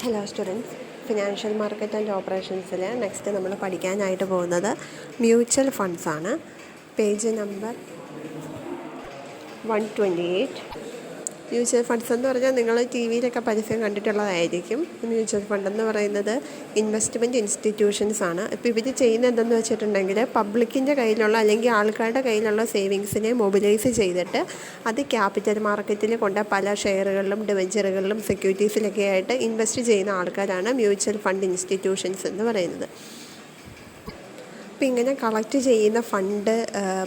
Hello students, financial market and ഓപ്പറേഷൻസിൽ next നമ്മൾ പഠിക്കാനായിട്ട് പോകുന്നത് മ്യൂച്വൽ ഫണ്ട്സ് ആണ്. Page number 128. മ്യൂച്വൽ ഫണ്ട്സ് എന്ന് പറഞ്ഞാൽ നിങ്ങൾ ടി വിയിലൊക്കെ പരസ്യം കണ്ടിട്ടുള്ളതായിരിക്കും. മ്യൂച്വൽ ഫണ്ട് എന്ന് പറയുന്നത് ഇൻവെസ്റ്റ്മെൻറ്റ് ഇൻസ്റ്റിറ്റ്യൂഷൻസ് ആണ്. ഇപ്പോൾ ഇവർ ചെയ്യുന്നത് എന്തെന്ന് വെച്ചിട്ടുണ്ടെങ്കിൽ പബ്ലിക്കിൻ്റെ കയ്യിലുള്ള അല്ലെങ്കിൽ ആൾക്കാരുടെ കയ്യിലുള്ള സേവിങ്സിനെ മൊബിലൈസ് ചെയ്തിട്ട് അത് ക്യാപിറ്റൽ മാർക്കറ്റിൽ കൊണ്ട് പല ഷെയറുകളിലും ഡിബഞ്ചറുകളിലും സെക്യൂരിറ്റീസിലൊക്കെ ആയിട്ട് ഇൻവെസ്റ്റ് ചെയ്യുന്ന ആൾക്കാരാണ് മ്യൂച്വൽ ഫണ്ട് ഇൻസ്റ്റിറ്റ്യൂഷൻസ് എന്ന് പറയുന്നത്. അപ്പോൾ ഇങ്ങനെ കളക്ട് ചെയ്യുന്ന ഫണ്ട്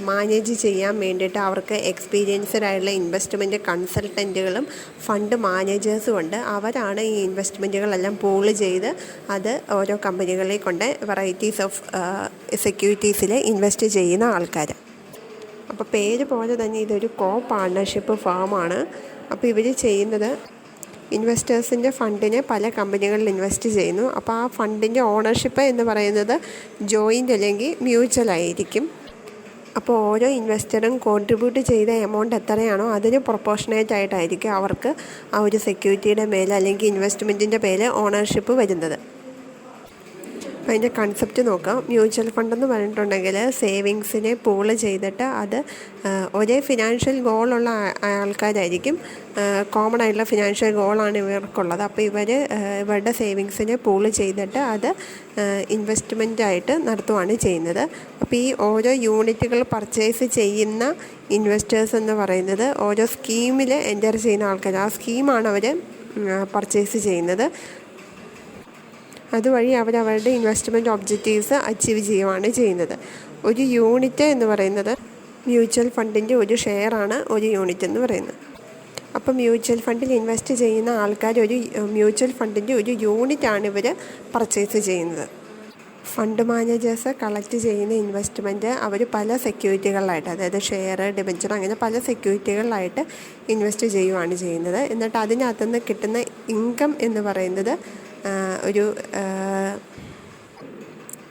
മാനേജ് ചെയ്യാൻ വേണ്ടിയിട്ട് അവർക്ക് എക്സ്പീരിയൻസ്ഡ് ആയിട്ടുള്ള ഇൻവെസ്റ്റ്മെൻറ്റ് കൺസൾട്ടൻറ്റുകളും ഫണ്ട് മാനേജേഴ്സും ഉണ്ട്. അവരാണ് ഈ ഇൻവെസ്റ്റ്മെൻറ്റുകളെല്ലാം പൂൾ ചെയ്ത് അത് ഓരോ കമ്പനികളിൽ കൊണ്ട് വെറൈറ്റീസ് ഓഫ് സെക്യൂരിറ്റീസിൽ ഇൻവെസ്റ്റ് ചെയ്യുന്ന ആൾക്കാർ. അപ്പോൾ പേര് പോലെ തന്നെ ഇതൊരു കോ പാർട്ണർഷിപ്പ് ഫേമാണ്. അപ്പോൾ ഇവർ ചെയ്യുന്നത് ഇൻവെസ്റ്റേഴ്സിൻ്റെ ഫണ്ടിനെ പല കമ്പനികളിൽ ഇൻവെസ്റ്റ് ചെയ്യുന്നു. അപ്പോൾ ആ ഫണ്ടിൻ്റെ ഓണർഷിപ്പ് എന്ന് പറയുന്നത് ജോയിൻ്റ് അല്ലെങ്കിൽ മ്യൂച്വൽ ആയിരിക്കും. അപ്പോൾ ഓരോ ഇൻവെസ്റ്ററും കോൺട്രിബ്യൂട്ട് ചെയ്ത എമൗണ്ട് എത്രയാണോ അതിന് പ്രൊപ്പോർഷനേറ്റ് ആയിട്ടായിരിക്കും അവർക്ക് ആ ഒരു സെക്യൂരിറ്റിയുടെ മേലെ അല്ലെങ്കിൽ ഇൻവെസ്റ്റ്മെൻറ്റിൻ്റെ പേരിൽ ഓണർഷിപ്പ് വരുന്നത്. അതിൻ്റെ കൺസെപ്റ്റ് നോക്കാം. മ്യൂച്വൽ ഫണ്ട് എന്ന് പറഞ്ഞിട്ടുണ്ടെങ്കിൽ സേവിങ്സിനെ പൂൾ ചെയ്തിട്ട് അത് ഒരേ ഫിനാൻഷ്യൽ ഗോളുള്ള ആൾക്കാരായിരിക്കും. കോമൺ ആയിട്ടുള്ള ഫിനാൻഷ്യൽ ഗോളാണ് ഇവർക്കുള്ളത്. അപ്പോൾ ഇവരുടെ സേവിങ്സിനെ പൂൾ ചെയ്തിട്ട് അത് ഇൻവെസ്റ്റ്മെൻറ്റായിട്ട് നടത്തുകയാണ് ചെയ്യുന്നത്. അപ്പോൾ ഈ ഓരോ യൂണിറ്റുകൾ പർച്ചേസ് ചെയ്യുന്ന ഇൻവെസ്റ്റേഴ്സ് എന്ന് പറയുന്നത് ഓരോ സ്കീമിൽ എൻ്റർ ചെയ്യുന്ന ആൾക്കാർ. ആ സ്കീമാണ് അവർ പർച്ചേസ് ചെയ്യുന്നത്. അതുവഴി അവരവരുടെ ഇൻവെസ്റ്റ്മെൻറ്റ് ഒബ്ജക്റ്റീവ്സ് അച്ചീവ് ചെയ്യുകയാണ് ചെയ്യുന്നത്. ഒരു യൂണിറ്റ് എന്ന് പറയുന്നത് മ്യൂച്വൽ ഫണ്ടിൻ്റെ ഒരു ഷെയറാണ് ഒരു യൂണിറ്റ് എന്ന് പറയുന്നത്. അപ്പോൾ മ്യൂച്വൽ ഫണ്ടിൽ ഇൻവെസ്റ്റ് ചെയ്യുന്ന ആൾക്കാർ ഒരു മ്യൂച്വൽ ഫണ്ടിൻ്റെ ഒരു യൂണിറ്റാണ് ഇവർ പർച്ചേസ് ചെയ്യുന്നത്. ഫണ്ട് മാനേജേഴ്സ് കളക്ട് ചെയ്യുന്ന ഇൻവെസ്റ്റ്മെൻറ്റ് അവർ പല സെക്യൂരിറ്റികളിലായിട്ട്, അതായത് ഷെയർ, ഡിബഞ്ചർ, അങ്ങനെ പല സെക്യൂരിറ്റികളിലായിട്ട് ഇൻവെസ്റ്റ് ചെയ്യുകയാണ് ചെയ്യുന്നത്. എന്നിട്ട് അതിനകത്തുനിന്ന് കിട്ടുന്ന ഇൻകം എന്ന് പറയുന്നത് ഒരു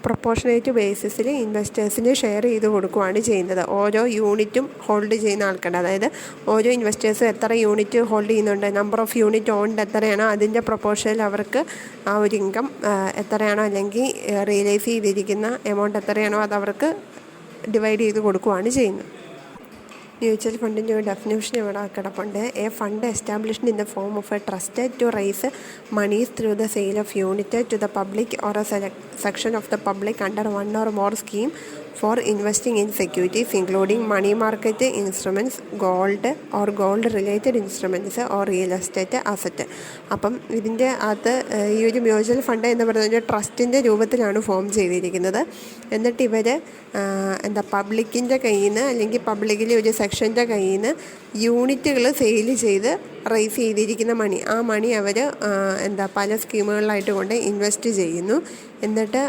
പ്രൊപ്പോർഷനേറ്റ് ബേസിസിൽ ഇൻവെസ്റ്റേഴ്സിന് ഷെയർ ചെയ്ത് കൊടുക്കുകയാണ് ചെയ്യുന്നത്. ഓരോ യൂണിറ്റും ഹോൾഡ് ചെയ്യുന്ന ആൾക്കാരുണ്ട്. അതായത് ഓരോ ഇൻവെസ്റ്റേഴ്സും എത്ര യൂണിറ്റ് ഹോൾഡ് ചെയ്യുന്നുണ്ട്, നമ്പർ ഓഫ് യൂണിറ്റ് ഓൺഡ് എത്രയാണോ അതിൻ്റെ പ്രൊപ്പോർഷനിൽ അവർക്ക് ആ ഒരു ഇൻകം എത്രയാണോ അല്ലെങ്കിൽ റിയലൈസ് ചെയ്തിരിക്കുന്ന എമൗണ്ട് എത്രയാണോ അത് അവർക്ക് ഡിവൈഡ് ചെയ്ത് കൊടുക്കുകയാണ് ചെയ്യുന്നത്. മ്യൂച്വൽ ഫണ്ടിൻ്റെ ഒരു ഡെഫിനേഷൻ ഇവിടെ കിടപ്പുണ്ട്. A fund established in the form of a trusted to raise moneys through the sale of unit to the public or a section of the public under one or more scheme for investing in securities including money market instruments, gold or gold related instruments or real estate asset. അപ്പം ഇതിൻ്റെ ഈ ഒരു mutual fund എന്ന് പറയുന്നത് ട്രസ്റ്റിൻ്റെ രൂപത്തിലാണ് form ചെയ്തിരിക്കുന്നത്. എന്നിട്ട് ഇവർ പബ്ലിക്കിൻ്റെ കയ്യിൽ നിന്ന് അല്ലെങ്കിൽ പബ്ലിക്കിലെ ഒരു സെക്ഷൻ്റെ കയ്യിൽ നിന്ന് യൂണിറ്റുകൾ സെയിൽ ചെയ്ത് റൈസ് ചെയ്തിരിക്കുന്ന മണി, ആ മണി അവർ പല സ്കീമുകളിലായിട്ട് കൊണ്ട് ഇൻവെസ്റ്റ് ചെയ്യുന്നു. എന്നിട്ട്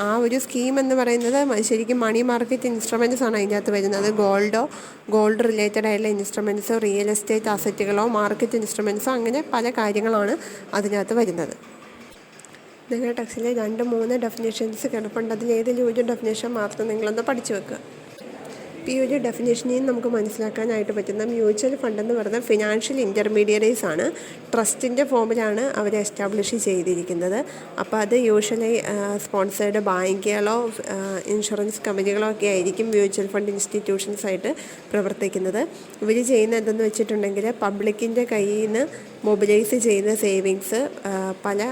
ആ ഒരു സ്കീം എന്ന് പറയുന്നത് ശരിക്കും മണി മാർക്കറ്റ് ഇൻസ്ട്രുമെൻറ്റ്സ് ആണ് അതിനകത്ത് വരുന്നത്. ഗോൾഡ് റിലേറ്റഡ് ആയിട്ടുള്ള ഇൻസ്ട്രുമെൻറ്റ്സോ റിയൽ എസ്റ്റേറ്റ് അസറ്റുകളോ മാർക്കറ്റ് ഇൻസ്ട്രുമെൻറ്റ്സോ അങ്ങനെ പല കാര്യങ്ങളാണ് അതിനകത്ത് വരുന്നത്. നിങ്ങളുടെ ടെക്സ്റ്റിൽ 2-3 ഡെഫിനേഷൻസ് കിടപ്പുണ്ട്. അതിലേതെങ്കിലും ഒരു ഡെഫിനേഷൻ മാത്രം നിങ്ങളൊന്ന് പഠിച്ചു വെക്കുക. ഈ ഒരു ഡെഫിനേഷനെയും നമുക്ക് മനസ്സിലാക്കാനായിട്ട് പറ്റുന്ന മ്യൂച്വൽ ഫണ്ട് എന്ന് പറയുന്നത് ഫിനാൻഷ്യൽ ഇൻ്റർമീഡിയറീസ് ആണ്. ട്രസ്റ്റിൻ്റെ ഫോമിലാണ് അവർ എസ്റ്റാബ്ലിഷ് ചെയ്തിരിക്കുന്നത്. അപ്പോൾ അത് യൂഷ്വലി സ്പോൺസേർഡ് ബാങ്കുകളോ ഇൻഷുറൻസ് കമ്പനികളോ ഒക്കെ ആയിരിക്കും മ്യൂച്വൽ ഫണ്ട് ഇൻസ്റ്റിറ്റ്യൂഷൻസ് ആയിട്ട് പ്രവർത്തിക്കുന്നത്. ഇവർ ചെയ്യുന്ന എന്തെന്ന് വെച്ചിട്ടുണ്ടെങ്കിൽ പബ്ലിക്കിൻ്റെ കയ്യിൽ നിന്ന് മൊബിലൈസ് ചെയ്യുന്ന സേവിങ്സ് പല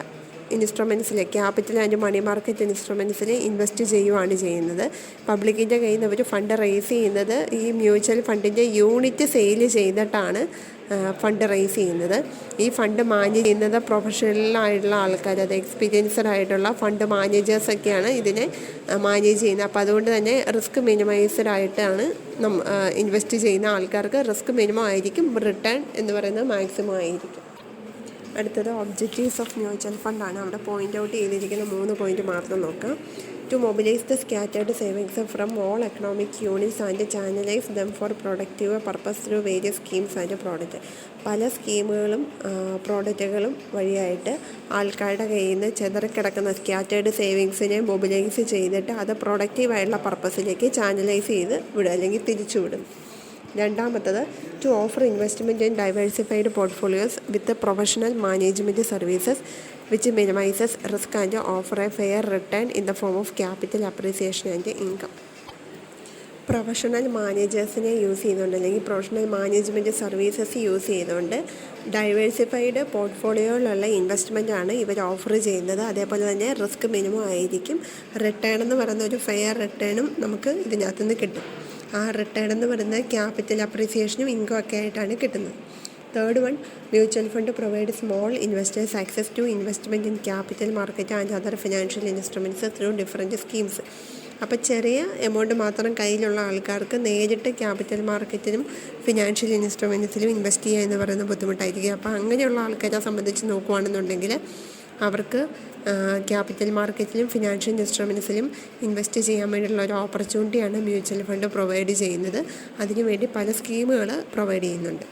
ഇൻസ്ട്രുമെൻറ്റ്സിൽ, ക്യാപിറ്റൽ ആൻഡ് മണി മാർക്കറ്റ് ഇൻസ്ട്രുമെൻറ്റ്സിൽ ഇൻവെസ്റ്റ് ചെയ്യുകയാണ് ചെയ്യുന്നത്. പബ്ലിക്കിൻ്റെ കയ്യിൽ നിന്ന് അവർ ഫണ്ട് റേസ് ചെയ്യുന്നത് ഈ മ്യൂച്വൽ ഫണ്ടിൻ്റെ യൂണിറ്റ് സെയിൽ ചെയ്തിട്ടാണ് ഫണ്ട് റേസ് ചെയ്യുന്നത്. ഈ ഫണ്ട് മാനേജ് ചെയ്യുന്നത് പ്രൊഫഷണലായിട്ടുള്ള ആൾക്കാർ, അത് എക്സ്പീരിയൻസ്ഡ് ആയിട്ടുള്ള ഫണ്ട് മാനേജേഴ്സൊക്കെയാണ് ഇതിനെ മാനേജ് ചെയ്യുന്നത്. അപ്പോൾ അതുകൊണ്ട് തന്നെ റിസ്ക് മിനിമൈസ്ഡ് ആയിട്ടാണ് ഇൻവെസ്റ്റ് ചെയ്യുന്ന ആൾക്കാർക്ക് റിസ്ക് മിനിമം ആയിരിക്കും, റിട്ടേൺ എന്ന് പറയുന്നത് മാക്സിമം ആയിരിക്കും. അടുത്തത് ഒബ്ജക്റ്റീവ്സ് ഓഫ് മ്യൂച്വൽ ഫണ്ടാണ്. അവിടെ പോയിൻ്റ് ഔട്ട് ചെയ്തിരിക്കുന്ന 3 പോയിൻ്റ് മാത്രം നോക്കാം. To mobilise the scattered savings from all economic units and channelise them for productive purpose through various schemes and product. പല സ്കീമുകളും പ്രോഡക്റ്റുകളും വഴിയായിട്ട് ആൾക്കാരുടെ കയ്യിൽ നിന്ന് ചെതറിക്കിടക്കുന്ന സ്കാറ്റേർഡ് സേവിങ്സിനെ മൊബിലൈസ് ചെയ്തിട്ട് അത് പ്രൊഡക്റ്റീവായിട്ടുള്ള പർപ്പസിലേക്ക് ചാനലൈസ് ചെയ്ത് വിടുക അല്ലെങ്കിൽ തിരിച്ചു വിടും. രണ്ടാമത്തത് to offer investment in diversified portfolios with professional management services which minimises risk and offer a fair return in the form of capital appreciation and income. Professional മാനേജേഴ്സിനെ യൂസ് ചെയ്യുന്നുണ്ട് അല്ലെങ്കിൽ പ്രൊഫഷണൽ മാനേജ്മെൻറ്റ് സർവീസസ് യൂസ് ചെയ്തുകൊണ്ട് ഡൈവേഴ്സിഫൈഡ് പോർട്ട്ഫോളിയോയിലുള്ള ഇൻവെസ്റ്റ്മെൻറ്റാണ് ഇവർ offer ചെയ്യുന്നത്. അതേപോലെ തന്നെ റിസ്ക് മിനിമം ആയിരിക്കും. റിട്ടേൺ എന്ന് പറയുന്ന ഒരു ഫെയർ റിട്ടേണും നമുക്ക് ഇതിനകത്തു നിന്ന് കിട്ടും. ആ റിട്ടേൺ എന്ന് പറയുന്നത് ക്യാപിറ്റൽ അപ്രീസിയേഷനും ഇൻകം ഒക്കെ ആയിട്ടാണ് കിട്ടുന്നത്. Third one, mutual fund provide small investors access to investment in capital market and other financial instruments through different schemes. അപ്പോൾ ചെറിയ എമൗണ്ട് മാത്രം കയ്യിലുള്ള ആൾക്കാർക്ക് നേരിട്ട് ക്യാപിറ്റൽ മാർക്കറ്റിലും ഫിനാൻഷ്യൽ ഇൻസ്ട്രുമെൻറ്റ്സിലും ഇൻവെസ്റ്റ് ചെയ്യുക എന്ന് പറയുന്നത് ബുദ്ധിമുട്ടായിരിക്കും. അപ്പോൾ അങ്ങനെയുള്ള ആൾക്കാരെ സംബന്ധിച്ച് നോക്കുകയാണെന്നുണ്ടെങ്കിൽ അവർക്ക് ക്യാപിറ്റൽ മാർക്കറ്റിലും ഫിനാൻഷ്യൽ ഇൻസ്ട്രുമെൻറ്റ്സിലും ഇൻവെസ്റ്റ് ചെയ്യാൻ വേണ്ടിയുള്ള ഒരു ഓപ്പർച്യൂണിറ്റിയാണ് മ്യൂച്വൽ ഫണ്ട് പ്രൊവൈഡ് ചെയ്യുന്നത്. അതിനുവേണ്ടി പല സ്കീമുകൾ പ്രൊവൈഡ് ചെയ്യുന്നുണ്ട്.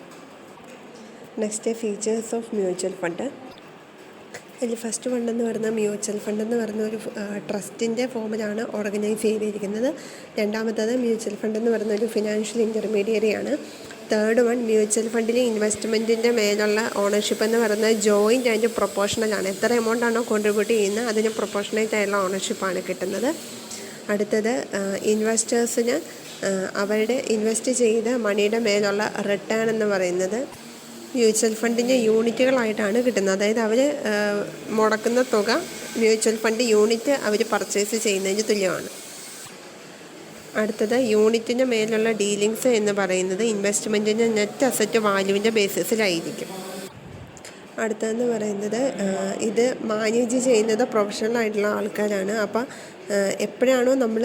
Next, features of mutual fund. അതിൽ ഫസ്റ്റ് ഫണ്ട് എന്ന് പറയുന്നത് മ്യൂച്വൽ ഫണ്ട് എന്ന് പറയുന്ന ഒരു ട്രസ്റ്റിൻ്റെ ഫോമിലാണ് ഓർഗനൈസ് ചെയ്തിരിക്കുന്നത്. രണ്ടാമത്തത് മ്യൂച്വൽ ഫണ്ട് എന്ന് പറയുന്ന ഒരു ഫിനാൻഷ്യൽ ഇൻ്റർമീഡിയറിയാണ്. തേർഡ് വൺ, മ്യൂച്വൽ ഫണ്ടിലെ ഇൻവെസ്റ്റ്മെൻറ്റിൻ്റെ മേലുള്ള ഓണർഷിപ്പ് എന്ന് പറയുന്നത് ജോയിൻ്റ് ആൻഡ് പ്രൊപ്പോർഷണലാണ്. എത്ര എമൗണ്ടാണോ കോൺട്രിബ്യൂട്ട് ചെയ്യുന്നത് അതിന് പ്രൊപ്പോർഷണേറ്റ് ആയിട്ടുള്ള ഓണർഷിപ്പാണ് കിട്ടുന്നത്. അടുത്തത്, ഇൻവെസ്റ്റേഴ്സിന് അവരുടെ ഇൻവെസ്റ്റ് ചെയ്ത മണിയുടെ മേലുള്ള റിട്ടേൺ എന്ന് പറയുന്നത് മ്യൂച്വൽ ഫണ്ടിൻ്റെ യൂണിറ്റുകളായിട്ടാണ് കിട്ടുന്നത്. അതായത് അവർ മുടക്കുന്ന തുക മ്യൂച്വൽ ഫണ്ട് യൂണിറ്റ് അവർ പർച്ചേസ് ചെയ്യുന്നതിന് തുല്യമാണ്. അടുത്തത്, യൂണിറ്റിൻ്റെ മേലുള്ള ഡീലിങ്സ് എന്ന് പറയുന്നത് ഇൻവെസ്റ്റ്മെൻറ്റിൻ്റെ നെറ്റ് അസറ്റ് വാല്യൂവിൻ്റെ ബേസിസിലായിരിക്കും. അടുത്തതെന്ന് പറയുന്നത് ഇത് മാനേജ് ചെയ്യുന്നത് പ്രൊഫഷണൽ ആയിട്ടുള്ള ആൾക്കാരാണ്. അപ്പോൾ എപ്പോഴാണോ നമ്മൾ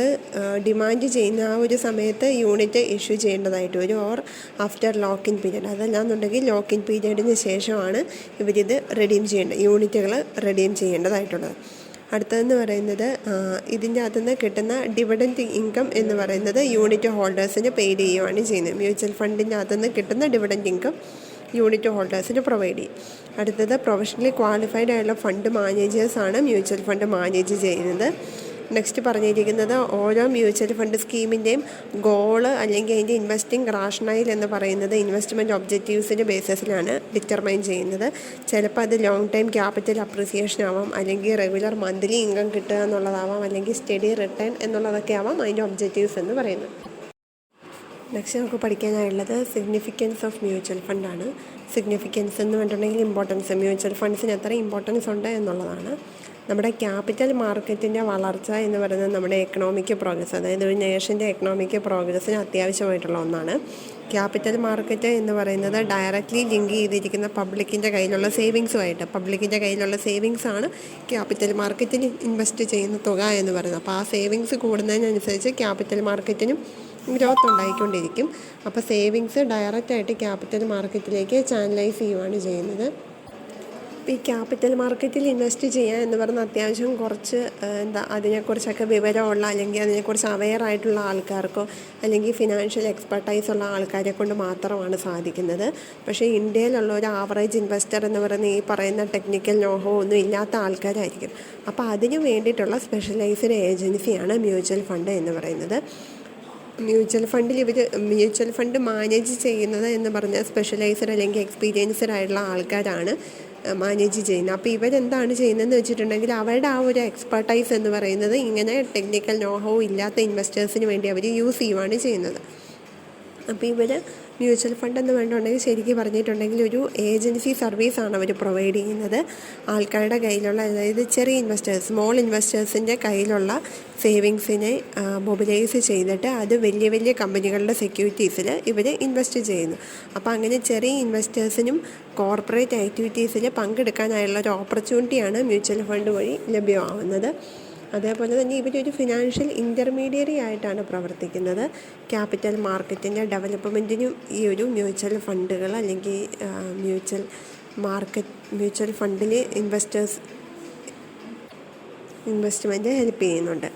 ഡിമാൻഡ് ചെയ്യുന്ന ആ ഒരു സമയത്ത് യൂണിറ്റ് ഇഷ്യൂ ചെയ്യേണ്ടതായിട്ട് വരും, or after lock in period. അതല്ലാന്നുണ്ടെങ്കിൽ ലോക്ക് ഇൻ പീരീഡിന് ശേഷമാണ് ഇവരിത് റെഡീം യൂണിറ്റുകൾ റെഡീം ചെയ്യേണ്ടതായിട്ടുള്ളത്. അടുത്തതെന്ന് പറയുന്നത് ഇതിൻ്റെ അകത്തുനിന്ന് കിട്ടുന്ന ഡിവിഡൻറ്റ് ഇൻകം എന്ന് പറയുന്നത് യൂണിറ്റ് ഹോൾഡേഴ്സിന് പെയ്ഡ് ചെയ്യുകയാണ് ചെയ്യുന്നത്. മ്യൂച്വൽ ഫണ്ടിൻ്റെ അകത്തുനിന്ന് കിട്ടുന്ന ഡിവിഡൻറ്റ് ഇൻകം യൂണിറ്റ് ഹോൾഡേഴ്സിന് പ്രൊവൈഡ് ചെയ്യും. അടുത്തത്, പ്രൊഫഷണലി ക്വാളിഫൈഡ് ആയിട്ടുള്ള ഫണ്ട് മാനേജേഴ്സാണ് മ്യൂച്വൽ ഫണ്ട് മാനേജ് ചെയ്യുന്നത്. നെക്സ്റ്റ് പറഞ്ഞിരിക്കുന്നത് ഓരോ മ്യൂച്വൽ ഫണ്ട് സ്കീമിൻ്റെയും ഗോള് അല്ലെങ്കിൽ അതിൻ്റെ ഇൻവെസ്റ്റിംഗ് റാഷണൈൽ എന്ന് പറയുന്നത് ഇൻവെസ്റ്റ്മെൻറ്റ് ഒബ്ജക്റ്റീവ്സിൻ്റെ ബേസിസിലാണ് ഡിറ്റർമൈൻ ചെയ്യുന്നത്. ചിലപ്പോൾ അത് ലോങ് ടൈം ക്യാപിറ്റൽ അപ്രീസിയേഷൻ ആവാം, അല്ലെങ്കിൽ റെഗുലർ മന്ത്ലി ഇൻകം കിട്ടുക എന്നുള്ളതാവാം, അല്ലെങ്കിൽ സ്റ്റഡി റിട്ടേൺ എന്നുള്ളതൊക്കെ ആവാം അതിൻ്റെ ഒബ്ജക്റ്റീവ്സ് എന്ന് പറയുന്നത്. നെക്സ്റ്റ് നമുക്ക് പഠിക്കാനായുള്ളത് സിഗ്നിഫിക്കൻസ് ഓഫ് മ്യൂച്വൽ ഫണ്ടാണ്. സിഗ്നിഫിക്കൻസ് എന്ന് പറഞ്ഞിട്ടുണ്ടെങ്കിൽ ഇമ്പോർട്ടൻസ്, മ്യൂച്വൽ ഫണ്ട്സിന് എത്ര ഇമ്പോർട്ടൻസ് ഉണ്ട് എന്നുള്ളതാണ്. നമ്മുടെ ക്യാപിറ്റൽ മാർക്കറ്റിൻ്റെ വളർച്ച എന്ന് പറയുന്നത് നമ്മുടെ എക്കണോമിക് പ്രോഗ്രസ്, അതായത് ഒരു നേഷൻ്റെ എക്കണോമിക് പ്രോഗ്രസ്സിന് അത്യാവശ്യമായിട്ടുള്ള ഒന്നാണ്. ക്യാപിറ്റൽ മാർക്കറ്റ് എന്ന് പറയുന്നത് ഡയറക്റ്റ്ലി ലിങ്ക് ചെയ്തിരിക്കുന്ന പബ്ലിക്കിൻ്റെ കയ്യിലുള്ള സേവിങ്സുമായിട്ട്. പബ്ലിക്കിൻ്റെ കയ്യിലുള്ള സേവിങ്സാണ് ക്യാപിറ്റൽ മാർക്കറ്റിൽ ഇൻവെസ്റ്റ് ചെയ്യുന്ന തുക എന്ന് പറയുന്നത്. അപ്പോൾ ആ സേവിങ്സ് കൂടുന്നതിനനുസരിച്ച് ക്യാപിറ്റൽ മാർക്കറ്റിനും ഗ്രോത്ത് ഉണ്ടായിക്കൊണ്ടിരിക്കും. അപ്പോൾ സേവിങ്സ് ഡയറക്റ്റായിട്ട് ക്യാപിറ്റൽ മാർക്കറ്റിലേക്ക് ചാനലൈസ് ചെയ്യുകയാണ് ചെയ്യുന്നത്. ഈ ക്യാപിറ്റൽ മാർക്കറ്റിൽ ഇൻവെസ്റ്റ് ചെയ്യുക എന്ന് പറഞ്ഞാൽ അത്യാവശ്യം കുറച്ച് അതിനെക്കുറിച്ചൊക്കെ വിവരമുള്ള അല്ലെങ്കിൽ അതിനെക്കുറിച്ച് അവെയർ ആയിട്ടുള്ള ആൾക്കാർക്കോ അല്ലെങ്കിൽ ഫിനാൻഷ്യൽ എക്സ്പെർട്ടൈസ് ഉള്ള ആൾക്കാരെ കൊണ്ട് മാത്രമാണ് സാധിക്കുന്നത്. പക്ഷേ ഇന്ത്യയിലുള്ള ഒരു ആവറേജ് ഇൻവെസ്റ്റർ എന്ന് പറയുന്ന ഈ പറയുന്ന ടെക്നിക്കൽ നോഹോ ഒന്നും ഇല്ലാത്ത ആൾക്കാരായിരിക്കും. അപ്പോൾ അതിന് വേണ്ടിയിട്ടുള്ള സ്പെഷ്യലൈസ്ഡ് ഏജൻസിയാണ് മ്യൂച്വൽ ഫണ്ട് എന്ന് പറയുന്നത്. മ്യൂച്വൽ ഫണ്ട് മാനേജ് ചെയ്യുന്നത് എന്ന് പറഞ്ഞാൽ സ്പെഷ്യലൈസ്ഡ് അല്ലെങ്കിൽ എക്സ്പീരിയൻസ്ഡ് ആയിട്ടുള്ള ആൾക്കാരാണ് മാനേജ് ചെയ്യുന്നത്. അപ്പോൾ ഇവരെന്താണ് ചെയ്യുന്നതെന്ന് വെച്ചിട്ടുണ്ടെങ്കിൽ അവരുടെ ആ ഒരു എക്സ്പെർട്ടൈസ് എന്ന് പറയുന്നത് ഇങ്ങനെ ടെക്നിക്കൽ നോഹോ ഇല്ലാത്ത ഇൻവെസ്റ്റേഴ്സിന് വേണ്ടി അവർ യൂസ് ചെയ്യുകയാണ് ചെയ്യുന്നത്. അപ്പോൾ ഇവർ മ്യൂച്വൽ ഫണ്ട് എന്ന് വേണ്ടിയിട്ടുണ്ടെങ്കിൽ ശരിക്കും പറഞ്ഞിട്ടുണ്ടെങ്കിൽ ഒരു ഏജൻസി സർവീസാണ് അവർ പ്രൊവൈഡ് ചെയ്യുന്നത്. ആൾക്കാരുടെ കയ്യിലുള്ള, അതായത് ചെറിയ ഇൻവെസ്റ്റേഴ്സ്, സ്മോൾ ഇൻവെസ്റ്റേഴ്സിൻ്റെ കയ്യിലുള്ള സേവിങ്സിനെ മൊബിലൈസ് ചെയ്തിട്ട് അത് വലിയ വലിയ കമ്പനികളുടെ സെക്യൂരിറ്റീസിൽ ഇവർ ഇൻവെസ്റ്റ് ചെയ്യുന്നു. അപ്പോൾ അങ്ങനെ ചെറിയ ഇൻവെസ്റ്റേഴ്സിനും കോർപ്പറേറ്റ് ആക്ടിവിറ്റീസിൽ പങ്കെടുക്കാനായുള്ള ഒരു ഓപ്പർച്യൂണിറ്റിയാണ് മ്യൂച്വൽ ഫണ്ട് വഴി ലഭ്യമാവുന്നത്. അതേപോലെ തന്നെ ഇവരൊരു ഫിനാൻഷ്യൽ ഇൻ്റർമീഡിയറി ആയിട്ടാണ് പ്രവർത്തിക്കുന്നത്. ക്യാപിറ്റൽ മാർക്കറ്റിൻ്റെ ഡെവലപ്മെൻറ്റിനും ഈ ഒരു മ്യൂച്വൽ ഫണ്ടുകൾ അല്ലെങ്കിൽ മ്യൂച്വൽ ഫണ്ടിൽ ഇൻവെസ്റ്റ്മെൻറ്റ് ഹെൽപ്പ് ചെയ്യുന്നുണ്ട്.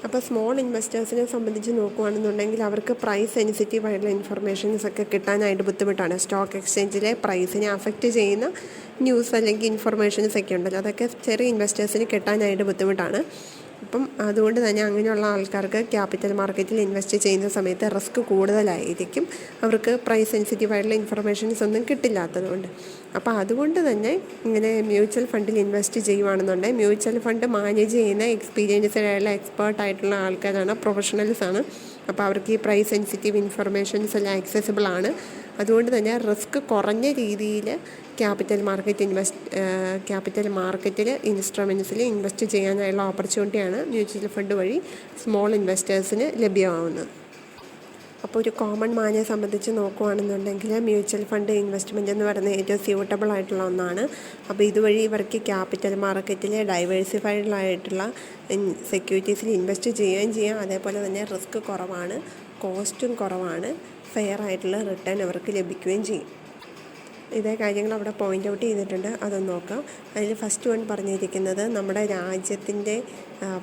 അപ്പോൾ സ്മോൾ ഇൻവെസ്റ്റേഴ്സിനെ സംബന്ധിച്ച് നോക്കുകയാണെന്നുണ്ടെങ്കിൽ അവർക്ക് പ്രൈസ് സെൻസിറ്റീവ് ആയിട്ടുള്ള ഇൻഫർമേഷൻസ് ഒക്കെ കിട്ടാനായിട്ട് ബുദ്ധിമുട്ടാണ്. സ്റ്റോക്ക് എക്സ്ചേഞ്ചിലെ പ്രൈസിനെ അഫക്റ്റ് ചെയ്യുന്ന ന്യൂസ് അല്ലെങ്കിൽ ഇൻഫർമേഷൻസ് ഒക്കെ ഉണ്ടല്ലോ, അതൊക്കെ ചെറിയ ഇൻവെസ്റ്റേഴ്സിന് കിട്ടാനായിട്ട് ബുദ്ധിമുട്ടാണ്. അപ്പം അതുകൊണ്ട് തന്നെ അങ്ങനെയുള്ള ആൾക്കാർക്ക് ക്യാപിറ്റൽ മാർക്കറ്റിൽ ഇൻവെസ്റ്റ് ചെയ്യുന്ന സമയത്ത് റിസ്ക് കൂടുതലായിരിക്കും. അവർക്ക് പ്രൈസ് സെൻസിറ്റീവായിട്ടുള്ള ഇൻഫർമേഷൻസ് ഒന്നും കിട്ടില്ലാത്തതുകൊണ്ട്. അപ്പോൾ അതുകൊണ്ട് തന്നെ ഇങ്ങനെ മ്യൂച്വൽ ഫണ്ടിൽ ഇൻവെസ്റ്റ് ചെയ്യുകയാണെന്നുണ്ടെങ്കിൽ മ്യൂച്വൽ ഫണ്ട് മാനേജ് ചെയ്യുന്ന എക്സ്പീരിയൻസ്ഡായുള്ള എക്സ്പേർട്ടായിട്ടുള്ള ആൾക്കാരാണ്, പ്രൊഫഷണൽസാണ്. അപ്പോൾ അവർക്ക് ഈ പ്രൈസ് സെൻസിറ്റീവ് ഇൻഫർമേഷൻസ് എല്ലാം ആക്സസിബിൾ ആണ്. അതുകൊണ്ട് തന്നെ റിസ്ക് കുറഞ്ഞ രീതിയിൽ ക്യാപിറ്റൽ മാർക്കറ്റിൽ ഇൻസ്ട്രുമെൻറ്റ്സിൽ ഇൻവെസ്റ്റ് ചെയ്യാനായുള്ള ഓപ്പർച്യൂണിറ്റിയാണ് മ്യൂച്വൽ ഫണ്ട് വഴി സ്മോൾ ഇൻവെസ്റ്റേഴ്സിന് ലഭ്യമാവുന്നത്. അപ്പോൾ ഒരു കോമൺ മാനെ സംബന്ധിച്ച് നോക്കുകയാണെന്നുണ്ടെങ്കിൽ മ്യൂച്വൽ ഫണ്ട് ഇൻവെസ്റ്റ്മെൻറ്റ് എന്ന് പറയുന്നത് ഏറ്റവും സ്യൂട്ടബിൾ ആയിട്ടുള്ള ഒന്നാണ്. അപ്പോൾ ഇതുവഴി ഇവർക്ക് ക്യാപിറ്റൽ മാർക്കറ്റിൽ ഡൈവേഴ്സിഫൈഡായിട്ടുള്ള സെക്യൂരിറ്റീസിൽ ഇൻവെസ്റ്റ് ചെയ്യുകയും ചെയ്യാം. അതേപോലെ തന്നെ റിസ്ക് കുറവാണ്, കോസ്റ്റും കുറവാണ്, ഫെയർ ആയിട്ടുള്ള റിട്ടേൺ അവർക്ക് ലഭിക്കുകയും ചെയ്യും. ഇതേ കാര്യങ്ങൾ അവിടെ പോയിൻ്റ് ഔട്ട് ചെയ്തിട്ടുണ്ട്, അതൊന്ന് നോക്കാം. അതിൽ ഫസ്റ്റ് വൺ പറഞ്ഞിരിക്കുന്നത് നമ്മുടെ രാജ്യത്തിൻ്റെ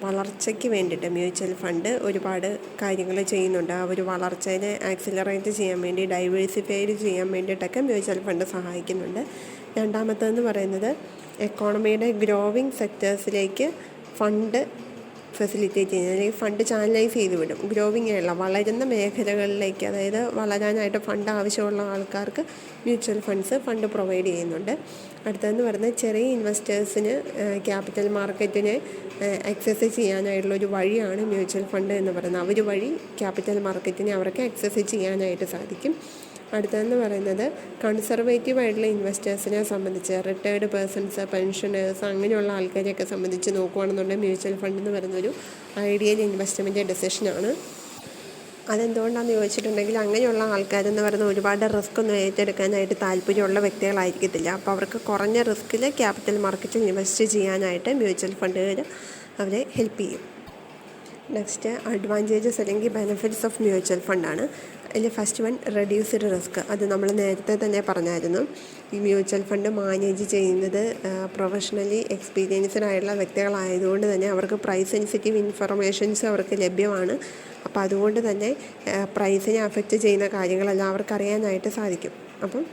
വളർച്ചയ്ക്ക് വേണ്ടിയിട്ട് മ്യൂച്വൽ ഫണ്ട് ഒരുപാട് കാര്യങ്ങൾ ചെയ്യുന്നുണ്ട്. ആ ഒരു വളർച്ചയെ ആക്സിലറേറ്റ് ചെയ്യാൻ വേണ്ടി, ഡൈവേഴ്സിഫൈഡ് ചെയ്യാൻ വേണ്ടിയിട്ടൊക്കെ മ്യൂച്വൽ ഫണ്ട് സഹായിക്കുന്നുണ്ട്. രണ്ടാമത്തേതെന്ന് പറയുന്നത് എക്കോണമിയുടെ ഗ്രോവിങ് സെക്ടേഴ്സിലേക്ക് ഫണ്ട് ഫെസിലിറ്റേറ്റ് ചെയ്യുന്നത്, അല്ലെങ്കിൽ ഫണ്ട് ചാനലൈസ് ചെയ്ത് വിടും. ഗ്രോവിങ് ആയുള്ള വളരുന്ന മേഖലകളിലേക്ക്, അതായത് വളരാനായിട്ട് ഫണ്ട് ആവശ്യമുള്ള ആൾക്കാർക്ക് മ്യൂച്വൽ ഫണ്ട് പ്രൊവൈഡ് ചെയ്യുന്നുണ്ട്. അടുത്തതെന്ന് പറയുന്നത് ചെറിയ ഇൻവെസ്റ്റേഴ്സിന് ക്യാപിറ്റൽ മാർക്കറ്റിനെ ആക്സസ് ചെയ്യാനായിട്ടുള്ളൊരു വഴിയാണ് മ്യൂച്വൽ ഫണ്ട് എന്ന് പറയുന്നത്. അവർ വഴി ക്യാപിറ്റൽ മാർക്കറ്റിനെ അവർക്ക് ആക്സസ് ചെയ്യാനായിട്ട് സാധിക്കും. അടുത്തതെന്ന് പറയുന്നത് കൺസർവേറ്റീവ് ആയിട്ടുള്ള ഇൻവെസ്റ്റേഴ്സിനെ സംബന്ധിച്ച്, റിട്ടയർഡ് പേഴ്സൺസ്, പെൻഷനേഴ്സ്, അങ്ങനെയുള്ള ആൾക്കാരെയൊക്കെ സംബന്ധിച്ച് നോക്കുകയാണെന്നുണ്ടെങ്കിൽ മ്യൂച്വൽ ഫണ്ട് എന്ന് പറയുന്നൊരു ഐഡിയൽ ഇൻവെസ്റ്റ്മെൻറ്റ് ഡെസിഷനാണ്. അതെന്തുകൊണ്ടാണെന്ന് ചോദിച്ചിട്ടുണ്ടെങ്കിൽ അങ്ങനെയുള്ള ആൾക്കാരെന്ന് പറയുന്നത് ഒരുപാട് റിസ്ക് ഒന്നും ഏറ്റെടുക്കാനായിട്ട് താല്പര്യമുള്ള വ്യക്തികളായിരിക്കത്തില്ല. അപ്പോൾ അവർക്ക് കുറഞ്ഞ റിസ്കിൽ ക്യാപിറ്റൽ മാർക്കറ്റിൽ ഇൻവെസ്റ്റ് ചെയ്യാനായിട്ട് മ്യൂച്വൽ ഫണ്ടുകൾ അവരെ ഹെൽപ്പ് ചെയ്യും. നെക്സ്റ്റ് അഡ്വാൻറ്റേജസ് അല്ലെങ്കിൽ ബെനിഫിറ്റ്സ് ഓഫ് മ്യൂച്വൽ ഫണ്ടാണ്. അതിൽ ഫസ്റ്റ് വൺ റെഡ്യൂസ്ഡ് റിസ്ക്. അത് നമ്മൾ നേരത്തെ തന്നെ പറഞ്ഞായിരുന്നു. ഈ മ്യൂച്വൽ ഫണ്ട് മാനേജ് ചെയ്യുന്നത് പ്രൊഫഷണലി എക്സ്പീരിയൻസ്ഡ് ആയിട്ടുള്ള വ്യക്തികളായതുകൊണ്ട് തന്നെ അവർക്ക് പ്രൈസ് സെൻസിറ്റീവ് ഇൻഫർമേഷൻസ് അവർക്ക് ലഭ്യമാണ്. അപ്പോൾ അതുകൊണ്ട് തന്നെ പ്രൈസിനെ അഫക്റ്റ് ചെയ്യുന്ന കാര്യങ്ങളെല്ലാം അവർക്ക് അറിയാനായിട്ട് സാധിക്കും. അപ്പം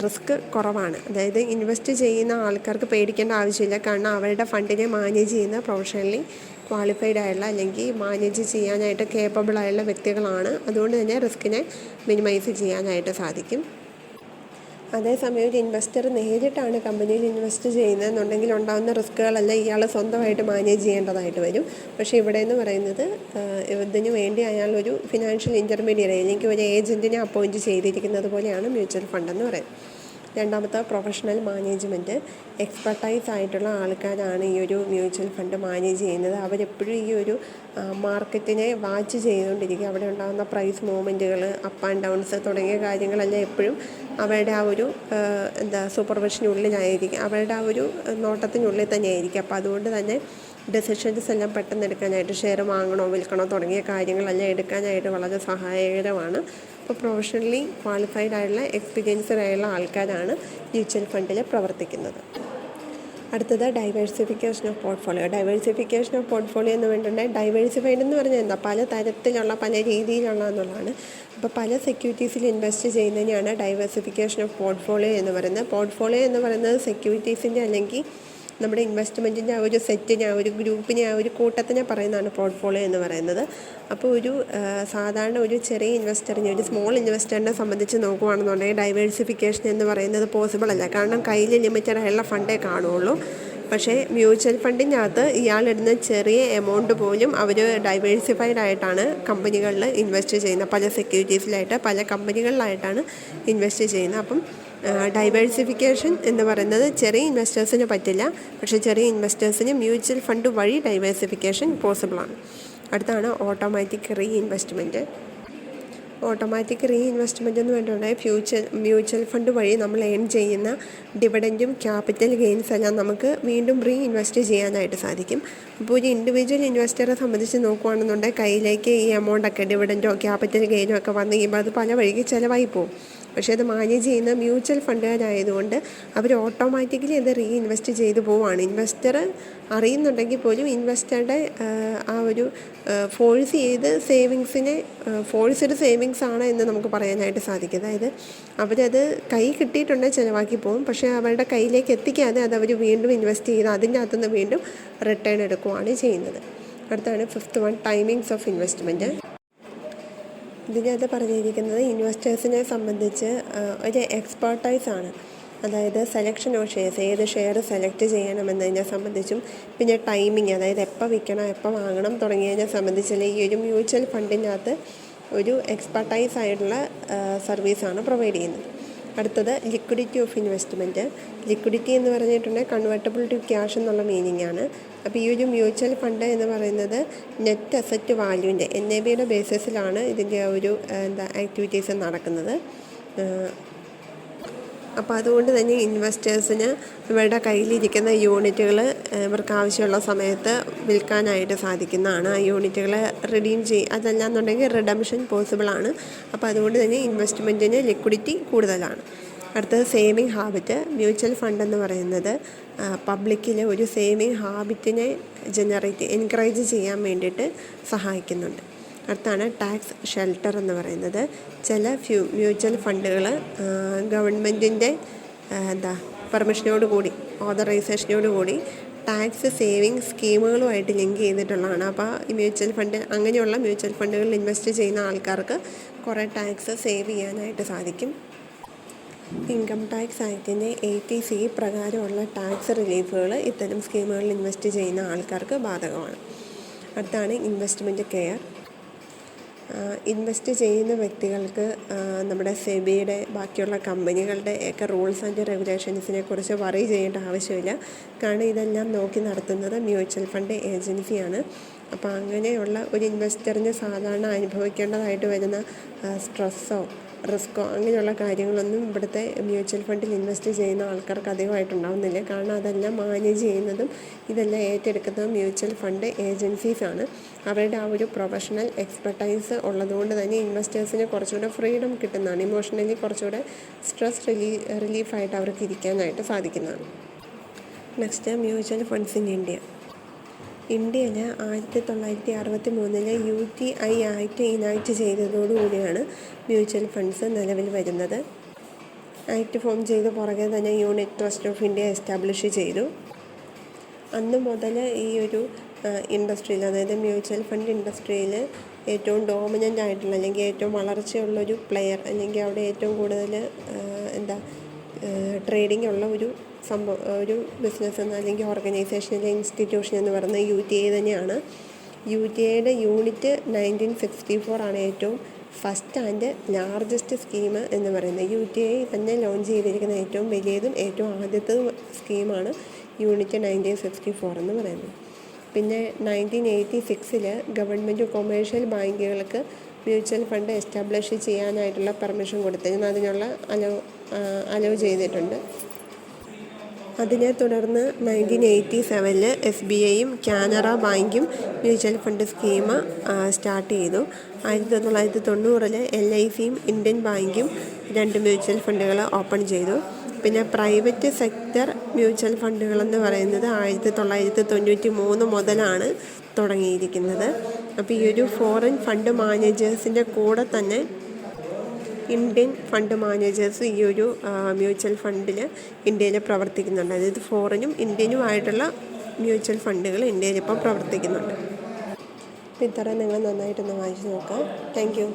റിസ്ക് കുറവാണ്. അതായത് ഇൻവെസ്റ്റ് ചെയ്യുന്ന ആൾക്കാർക്ക് പേടിക്കേണ്ട ആവശ്യമില്ല. കാരണം അവരുടെ ഫണ്ടിനെ മാനേജ് ചെയ്യുന്ന പ്രൊഫഷണലി ക്വാളിഫൈഡ് ആയുള്ള അല്ലെങ്കിൽ മാനേജ് ചെയ്യാനായിട്ട് കേപ്പബിൾ ആയുള്ള വ്യക്തികളാണ്. അതുകൊണ്ട് തന്നെ റിസ്കിനെ മിനിമൈസ് ചെയ്യാനായിട്ട് സാധിക്കും. അതേസമയം ഒരു ഇൻവെസ്റ്റർ നേരിട്ടാണ് കമ്പനിയിൽ ഇൻവെസ്റ്റ് ചെയ്യുന്നതെന്നുണ്ടെങ്കിൽ ഉണ്ടാകുന്ന റിസ്ക്കുകളെല്ലാം ഇയാൾ സ്വന്തമായിട്ട് മാനേജ് ചെയ്യേണ്ടതായിട്ട് വരും. പക്ഷേ ഇവിടെ എന്ന് പറയുന്നത് ഇതിനു വേണ്ടി അയാൾ ഒരു ഫിനാൻഷ്യൽ ഇൻ്റർമീഡിയറ്റ് അല്ലെങ്കിൽ ഒരു ഏജൻറ്റിനെ അപ്പോയിൻറ്റ് ചെയ്തിരിക്കുന്നത് പോലെയാണ് മ്യൂച്വൽ ഫണ്ട് എന്ന് പറയുന്നത്. രണ്ടാമത്തെ പ്രൊഫഷണൽ മാനേജ്മെൻറ്റ്. എക്സ്പെർട്ടൈസ് ആയിട്ടുള്ള ആൾക്കാരാണ് ഈ ഒരു മ്യൂച്വൽ ഫണ്ട് മാനേജ് ചെയ്യുന്നത്. അവരെപ്പോഴും ഈ ഒരു മാർക്കറ്റിനെ വാച്ച് ചെയ്തുകൊണ്ടിരിക്കുക. അവിടെ ഉണ്ടാകുന്ന പ്രൈസ് മൂവ്മെൻറ്റുകൾ, അപ്പ് ആൻഡ് ഡൗൺസ് തുടങ്ങിയ കാര്യങ്ങളെല്ലാം എപ്പോഴും അവരുടെ ആ ഒരു സൂപ്പർവിഷനുള്ളിലായിരിക്കും, അവരുടെ ആ ഒരു നോട്ടത്തിനുള്ളിൽ തന്നെ ആയിരിക്കും. അപ്പോൾ അതുകൊണ്ട് തന്നെ ഡെസിഷൻസ് എല്ലാം പെട്ടെന്ന് എടുക്കാനായിട്ട്, ഷെയർ വാങ്ങണോ വിൽക്കണോ തുടങ്ങിയ കാര്യങ്ങളെല്ലാം എടുക്കാനായിട്ട് വളരെ സഹായകരമാണ്. അപ്പോൾ പ്രൊഫഷണലി ക്വാളിഫൈഡ് ആയിട്ടുള്ള എക്സ്പീരിയൻസ്ഡ് ആയുള്ള ആൾക്കാരാണ് മ്യൂച്വൽ ഫണ്ടിൽ പ്രവർത്തിക്കുന്നത്. അടുത്തത് diversification of portfolio. Diversification of portfolio എന്ന് പറഞ്ഞിട്ടുണ്ടെങ്കിൽ ഡൈവേഴ്സിഫൈഡ് എന്ന് പറഞ്ഞാൽ എന്താ, പല തരത്തിലുള്ള പല രീതിയിലുള്ള എന്നുള്ളതാണ്. അപ്പോൾ പല സെക്യൂരിറ്റീസിൽ ഇൻവെസ്റ്റ് ചെയ്യുന്നതിനെയാണ് ഡൈവേഴ്സിഫിക്കേഷൻ ഓഫ് പോർട്ട്ഫോളിയോ എന്ന് പറയുന്നത്. പോർട്ട്ഫോളിയോ എന്ന് പറയുന്നത് സെക്യൂരിറ്റീസിൻ്റെ അല്ലെങ്കിൽ നമ്മുടെ ഇൻവെസ്റ്റ്മെൻറ്റിൻ്റെ ആ ഒരു സെറ്റിനെ, ആ ഒരു ഗ്രൂപ്പിനെ, ആ ഒരു കൂട്ടത്തിനെ പറയുന്നതാണ് പോർട്ട്ഫോളിയോ എന്ന് പറയുന്നത്. അപ്പോൾ ഒരു സാധാരണ ഒരു ചെറിയ ഇൻവെസ്റ്ററിനെ, ഒരു സ്മോൾ ഇൻവെസ്റ്ററിനെ സംബന്ധിച്ച് നോക്കുകയാണെന്നുണ്ടെങ്കിൽ ഡൈവേഴ്സിഫിക്കേഷൻ എന്ന് പറയുന്നത് പോസിബിൾ അല്ല. കാരണം കയ്യിൽ ലിമിറ്റഡ് ആയുള്ള ഫണ്ടേ കാണുകയുള്ളൂ. പക്ഷേ മ്യൂച്വൽ ഫണ്ടിൻ്റെ അകത്ത് ഇയാളിടുന്ന ചെറിയ എമൗണ്ട് പോലും അവർ ഡൈവേഴ്സിഫൈഡ് ആയിട്ടാണ് കമ്പനികളിൽ ഇൻവെസ്റ്റ് ചെയ്യുന്നത്. പല സെക്യൂരിറ്റീസിലായിട്ട് പല കമ്പനികളിലായിട്ടാണ് ഇൻവെസ്റ്റ് ചെയ്യുന്നത്. അപ്പം ഡൈവേഴ്സിഫിക്കേഷൻ എന്ന് പറയുന്നത് ചെറിയ ഇൻവെസ്റ്റേഴ്സിന് പറ്റില്ല. പക്ഷേ ചെറിയ ഇൻവെസ്റ്റേഴ്സിന് മ്യൂച്വൽ ഫണ്ട് വഴി ഡൈവേഴ്സിഫിക്കേഷൻ പോസിബിളാണ്. അടുത്താണ് automatic re investment. Automatic re investment എന്ന് പറഞ്ഞിട്ടുണ്ടെങ്കിൽ മ്യൂച്വൽ ഫണ്ട് വഴി നമ്മൾ ഏൺ ചെയ്യുന്ന ഡിവിഡൻറ്റും ക്യാപിറ്റൽ ഗെയിൻസ് എല്ലാം നമുക്ക് വീണ്ടും റീ ഇൻവെസ്റ്റ് ചെയ്യാനായിട്ട് സാധിക്കും. അപ്പോൾ ഒരു ഇൻഡിവിജ്വൽ ഇൻവെസ്റ്ററെ സംബന്ധിച്ച് നോക്കുകയാണെന്നുണ്ടെങ്കിൽ കയ്യിലേക്ക് ഈ എമൗണ്ടൊക്കെ ഡിവിഡൻറ്റോ ക്യാപിറ്റൽ ഗെയിനോ ഒക്കെ വന്നു കഴിയുമ്പോൾ അത് പല വഴിക്ക് ചിലവായി പോകും. പക്ഷേ അത് മാനേജ് ചെയ്യുന്ന മ്യൂച്വൽ ഫണ്ടുകാരായതുകൊണ്ട് അവർ ഓട്ടോമാറ്റിക്കലി അത് റീഇൻവെസ്റ്റ് ചെയ്തു പോവുകയാണ്. ഇൻവെസ്റ്റർ അറിയുന്നുണ്ടെങ്കിൽ പോലും ഇൻവെസ്റ്ററുടെ ആ ഒരു ഫോഴ്സ് ചെയ്ത് സേവിങ്സിനെ ഫോഴ്സ്ഡ് സേവിങ്സ് ആണ് എന്ന് നമുക്ക് പറയാനായിട്ട് സാധിക്കും. അതായത് അവരത് കൈ കിട്ടിയിട്ടുണ്ടെങ്കിൽ ചിലവാക്കി പോകും, പക്ഷേ അവരുടെ കയ്യിലേക്ക് എത്തിക്കാതെ അത് അവർ വീണ്ടും ഇൻവെസ്റ്റ് ചെയ്ത് അതിൻ്റെ അകത്തുനിന്ന് വീണ്ടും റിട്ടേൺ എടുക്കുകയാണ് ചെയ്യുന്നത്. അടുത്താണ് 5th one, timings of investment. ഇതിനകത്ത് പറഞ്ഞിരിക്കുന്നത് ഇൻവെസ്റ്റേഴ്സിനെ സംബന്ധിച്ച് ഒരു എക്സ്പെർട്ടൈസാണ്. അതായത് സെലക്ഷൻ ഓഫ് ഷെയർസ്, ഏത് ഷെയർ സെലക്ട് ചെയ്യണമെന്നതിനെ സംബന്ധിച്ചും പിന്നെ ടൈമിങ്, അതായത് എപ്പോൾ വിൽക്കണം എപ്പോൾ വാങ്ങണം തുടങ്ങിയതിനെ സംബന്ധിച്ചുള്ള ഈ ഒരു മ്യൂച്വൽ ഫണ്ടിനകത്ത് ഒരു എക്സ്പെർട്ടൈസ് ആയിട്ടുള്ള സർവീസാണ് പ്രൊവൈഡ് ചെയ്യുന്നത്. അടുത്തത് ലിക്വിഡിറ്റി ഓഫ് ഇൻവെസ്റ്റ്മെൻറ്റ്. ലിക്വിഡിറ്റി എന്ന് പറഞ്ഞിട്ടുണ്ടെങ്കിൽ കൺവേർട്ടബിൾ ടു ക്യാഷ് എന്നുള്ള മീനിങ് ആണ്. അപ്പോൾ ഈ ഒരു മ്യൂച്വൽ ഫണ്ട് എന്ന് പറയുന്നത് നെറ്റ് അസറ്റ് വാല്യൂവിൻ്റെ NAV ബേസിസിലാണ് ഇതിൻ്റെ ഒരു ആക്ടിവിറ്റീസ് നടക്കുന്നത്. അപ്പോൾ അതുകൊണ്ട് തന്നെ ഇൻവെസ്റ്റേഴ്സിന് ഇവരുടെ കയ്യിലിരിക്കുന്ന യൂണിറ്റുകൾ ഇവർക്ക് ആവശ്യമുള്ള സമയത്ത് വിൽക്കാനായിട്ട് സാധിക്കുന്നതാണ്. ആ യൂണിറ്റുകൾ റിഡീം അതല്ലാന്നുണ്ടെങ്കിൽ റിഡംഷൻ പോസിബിളാണ്. അപ്പോൾ അതുകൊണ്ട് തന്നെ ഇൻവെസ്റ്റ്മെൻറ്റിന് ലിക്വിഡിറ്റി കൂടുതലാണ്. അടുത്തത് സേവിങ് ഹാബിറ്റ്. മ്യൂച്വൽ ഫണ്ട് എന്ന് പറയുന്നത് പബ്ലിക്കിൽ ഒരു സേവിങ് ഹാബിറ്റിനെ എൻകറേജ് ചെയ്യാൻ വേണ്ടിയിട്ട് സഹായിക്കുന്നുണ്ട്. അടുത്താണ് ടാക്സ് ഷെൽട്ടർ എന്ന് പറയുന്നത്. ചില മ്യൂച്വൽ ഫണ്ടുകൾ ഗവൺമെൻറ്റിൻ്റെ പെർമിഷനോട് കൂടി ഓതറൈസേഷനോട് കൂടി ടാക്സ് സേവിങ് സ്കീമുകളുമായിട്ട് ലിങ്ക് ചെയ്തിട്ടുള്ളതാണ്. അപ്പോൾ ഈ മ്യൂച്വൽ ഫണ്ട് അങ്ങനെയുള്ള മ്യൂച്വൽ ഫണ്ടുകളിൽ ഇൻവെസ്റ്റ് ചെയ്യുന്ന ആൾക്കാർക്ക് കുറേ ടാക്സ് സേവ് ചെയ്യാനായിട്ട് സാധിക്കും. ഇൻകം ടാക്സ് ആക്ടിൻ്റെ 80C പ്രകാരമുള്ള ടാക്സ് റിലീഫുകൾ ഇത്തരം സ്കീമുകളിൽ ഇൻവെസ്റ്റ് ചെയ്യുന്ന ആൾക്കാർക്ക് ബാധകമാണ്. അടുത്താണ് ഇൻവെസ്റ്റ്മെൻറ്റ് കെയർ. ഇൻവെസ്റ്റ് ചെയ്യുന്ന വ്യക്തികൾക്ക് നമ്മുടെ സെബിയുടെ ബാക്കിയുള്ള കമ്പനികളുടെ ഒക്കെ റൂൾസ് ആൻഡ് റെഗുലേഷൻസിനെ കുറിച്ച് വറി ചെയ്യേണ്ട ആവശ്യമില്ല. കാരണം ഇതെല്ലാം നോക്കി നടത്തുന്നത് മ്യൂച്വൽ ഫണ്ട് ഏജൻസിയാണ്. അപ്പോൾ അങ്ങനെയുള്ള ഒരു ഇൻവെസ്റ്ററിന് സാധാരണ അനുഭവിക്കേണ്ടതായിട്ട് വരുന്ന സ്ട്രെസ്സോ റിസ്ക്കോ അങ്ങനെയുള്ള കാര്യങ്ങളൊന്നും ഇവിടുത്തെ മ്യൂച്വൽ ഫണ്ടിൽ ഇൻവെസ്റ്റ് ചെയ്യുന്ന ആൾക്കാർക്ക് അധികമായിട്ടുണ്ടാവുന്നില്ല. കാരണം അതെല്ലാം മാനേജ് ചെയ്യുന്നതും ഇതെല്ലാം ഏറ്റെടുക്കുന്നതും മ്യൂച്വൽ ഫണ്ട് ഏജൻസീസാണ്. അവരുടെ ആ ഒരു പ്രൊഫഷണൽ എക്സ്പെർട്ടൈസ് ഉള്ളതുകൊണ്ട് തന്നെ ഇൻവെസ്റ്റേഴ്സിന് കുറച്ചുകൂടെ ഫ്രീഡം കിട്ടുന്നതാണ്. ഇമോഷണലി കുറച്ചുകൂടെ സ്ട്രെസ് റിലീഫായിട്ട് അവർക്ക് ഇരിക്കാനായിട്ട് സാധിക്കുന്നതാണ്. Next, mutual funds in India. ഇന്ത്യയിൽ 1963 UTI ആക്ട് ഇനാക്ട് ചെയ്തതോടുകൂടിയാണ് മ്യൂച്വൽ ഫണ്ട്സ് നിലവിൽ വരുന്നത്. ആക്ട് ഫോം ചെയ്ത പുറകെ തന്നെ unit trust of India establish ചെയ്തു. അന്ന് മുതൽ ഈ ഒരു ഇൻഡസ്ട്രിയിൽ, അതായത് മ്യൂച്വൽ ഫണ്ട് ഇൻഡസ്ട്രിയിൽ ഏറ്റവും ഡോമിനൻ്റ് ആയിട്ടുള്ള അല്ലെങ്കിൽ ഏറ്റവും വളർച്ചയുള്ളൊരു പ്ലെയർ, അല്ലെങ്കിൽ അവിടെ ഏറ്റവും കൂടുതൽ ട്രേഡിംഗ് ഉള്ള ഒരു ബിസിനസ് അല്ലെങ്കിൽ ഓർഗനൈസേഷൻ അല്ലെങ്കിൽ ഇൻസ്റ്റിറ്റ്യൂഷൻ എന്ന് പറയുന്നത് UTI തന്നെയാണ്. UTIയുടെ യൂണിറ്റ് 1964 ആണ് ഏറ്റവും ഫസ്റ്റ് ആൻഡ് ലാർജസ്റ്റ് സ്കീം എന്ന് പറയുന്നത്. UTI തന്നെ ലോഞ്ച് ചെയ്തിരിക്കുന്ന ഏറ്റവും വലിയതും ഏറ്റവും ആദ്യത്തതും സ്കീമാണ് യൂണിറ്റ് 1964 എന്ന് പറയുന്നത്. പിന്നെ 1986 ഗവൺമെൻറ് കൊമേഴ്ഷ്യൽ ബാങ്കുകൾക്ക് മ്യൂച്വൽ ഫണ്ട് എസ്റ്റാബ്ലിഷ് ചെയ്യാനായിട്ടുള്ള പെർമിഷൻ കൊടുത്തിരുന്നു. അതിനുള്ള അലോ ചെയ്തിട്ടുണ്ട്. അതിനെ തുടർന്ന് 1987 SBIയും കാനറ ബാങ്കും മ്യൂച്വൽ ഫണ്ട് സ്കീം സ്റ്റാർട്ട് ചെയ്തു. 1990 LICയും ഇന്ത്യൻ ബാങ്കും 2 മ്യൂച്വൽ ഫണ്ടുകൾ ഓപ്പൺ ചെയ്തു. പിന്നെ പ്രൈവറ്റ് സെക്ടർ മ്യൂച്വൽ ഫണ്ടുകളെന്ന് പറയുന്നത് 1993 മുതലാണ് തുടങ്ങിയിരിക്കുന്നത്. അപ്പോൾ ഈ ഒരു ഫോറിൻ ഫണ്ട് മാനേജേഴ്സിൻ്റെ കൂടെ തന്നെ ഇന്ത്യൻ ഫണ്ട് മാനേജേഴ്സ് ഈ ഒരു മ്യൂച്വൽ ഫണ്ടിൽ ഇന്ത്യയിൽ പ്രവർത്തിക്കുന്നുണ്ട്. അതായത് ഫോറിനും ഇന്ത്യനുമായിട്ടുള്ള മ്യൂച്വൽ ഫണ്ടുകൾ ഇന്ത്യയിൽ ഇപ്പോൾ പ്രവർത്തിക്കുന്നുണ്ട്. അപ്പോൾ ഇത്ര നിങ്ങൾ നന്നായിട്ടൊന്ന് വായിച്ച് നോക്കാം. Thank you.